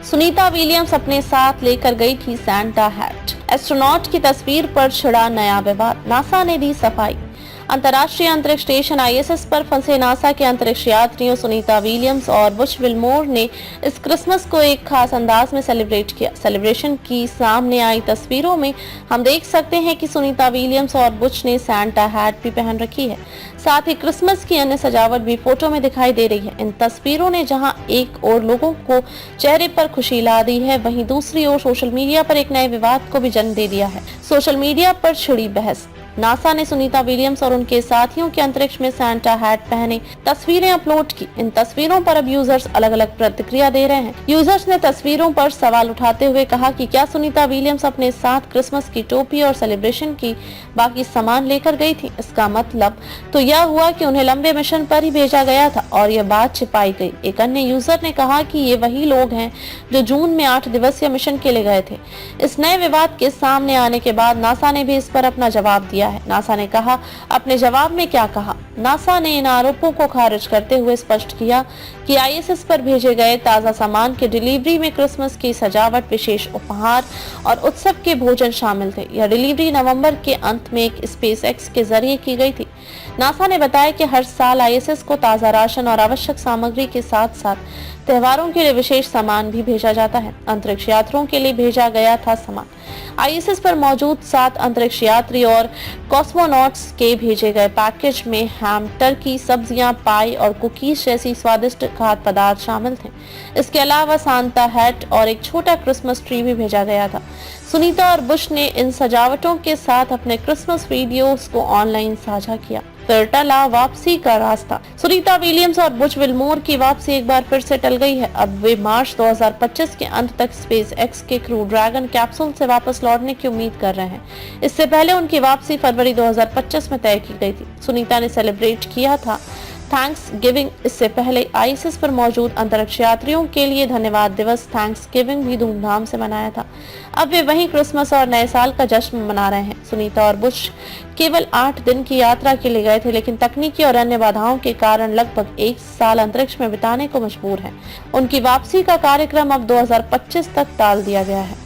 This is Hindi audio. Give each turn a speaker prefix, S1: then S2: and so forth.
S1: सुनीता विलियम्स अपने साथ लेकर गई थी सैंटा हैट। एस्ट्रोनॉट की तस्वीर पर छिड़ा नया विवाद, नासा ने दी सफाई। अंतर्राष्ट्रीय अंतरिक्ष स्टेशन आईएसएस पर फंसे नासा के अंतरिक्ष यात्रियों सुनीता विलियम्स और बुच विल्मोर ने इस क्रिसमस को एक खास अंदाज में सेलिब्रेट किया। सेलिब्रेशन की सामने आई तस्वीरों में हम देख सकते हैं कि सुनीता विलियम्स और बुच ने सैंटा हैट भी पहन रखी है। साथ ही क्रिसमस की अन्य सजावट भी फोटो में दिखाई दे रही है। इन तस्वीरों ने जहां एक और लोगों को चेहरे पर खुशी ला दी है, वहीं दूसरी ओर सोशल मीडिया पर एक नए विवाद को भी जन्म दे दिया है। सोशल मीडिया पर छिड़ी बहस। नासा ने सुनीता विलियम्स और उनके साथियों के अंतरिक्ष में सैंटा हैट पहने तस्वीरें अपलोड की। इन तस्वीरों पर अब यूजर्स अलग अलग प्रतिक्रिया दे रहे हैं। यूजर्स ने तस्वीरों पर सवाल उठाते हुए कहा कि क्या सुनीता विलियम्स अपने साथ क्रिसमस की टोपी और सेलिब्रेशन की बाकी सामान लेकर गई थी। इसका मतलब तो यह हुआ कि उन्हें लंबे मिशन पर ही भेजा गया था और यह बात छिपाई गई। एक अन्य यूजर ने कहा कि ये वही लोग हैं जो जून में 8 दिवसीय मिशन के लिए गए थे। इस नए विवाद के सामने आने के बाद नासा ने भी इस पर अपना जवाब दिया है। नासा ने कहा, अपने जवाब में क्या कहा? नासा ने इन आरोपों को खारिज करते हुए स्पष्ट किया कि आईएसएस पर भेजे गए ताजा सामान की डिलीवरी में क्रिसमस की सजावट, विशेष उपहार और उत्सव के भोजन शामिल थे। यह डिलीवरी नवंबर के अंत में एक स्पेसएक्स के जरिए की गई थी। नासा ने बताया कि हर साल आईएसएस को ताजा राशन और आवश्यक सामग्री के साथ साथ त्योहारों के लिए विशेष सामान भी भेजा जाता है। अंतरिक्ष यात्रियों के लिए भेजा गया था सामान। आईएसएस पर मौजूद 7 अंतरिक्ष यात्री और कॉस्मोनॉट्स के भेजे गए पैकेज में हैम, टर्की, सब्जियां, पाई और कुकीज जैसी स्वादिष्ट खाद्य पदार्थ शामिल थे। इसके अलावा सांता हैट और एक छोटा क्रिसमस ट्री भी भेजा गया था। सुनीता और बुश ने इन सजावटों के साथ अपने क्रिसमस वीडियोस को ऑनलाइन साझा किया। फिर टला वापसी का रास्ता। सुनीता विलियम्स और बुच विल्मोर की वापसी एक बार फिर से टल गई है। अब वे मार्च 2025 के अंत तक स्पेसएक्स के क्रू ड्रैगन कैप्सूल से वापस लौटने की उम्मीद कर रहे हैं। इससे पहले उनकी वापसी फरवरी 2025 में तय की गई थी। सुनीता ने सेलिब्रेट किया था थैंक्स गिविंग। इससे पहले आईएसएस पर मौजूद अंतरिक्ष यात्रियों के लिए धन्यवाद दिवस थैंक्स गिविंग भी धूमधाम से मनाया था। अब वे वहीं क्रिसमस और नए साल का जश्न मना रहे हैं। सुनीता और बुश केवल 8 दिन की यात्रा के लिए गए थे, लेकिन तकनीकी और अन्य बाधाओं के कारण लगभग 1 साल अंतरिक्ष में बिताने को मजबूर हैं। उनकी वापसी का कार्यक्रम अब 2025 तक टाल दिया गया है।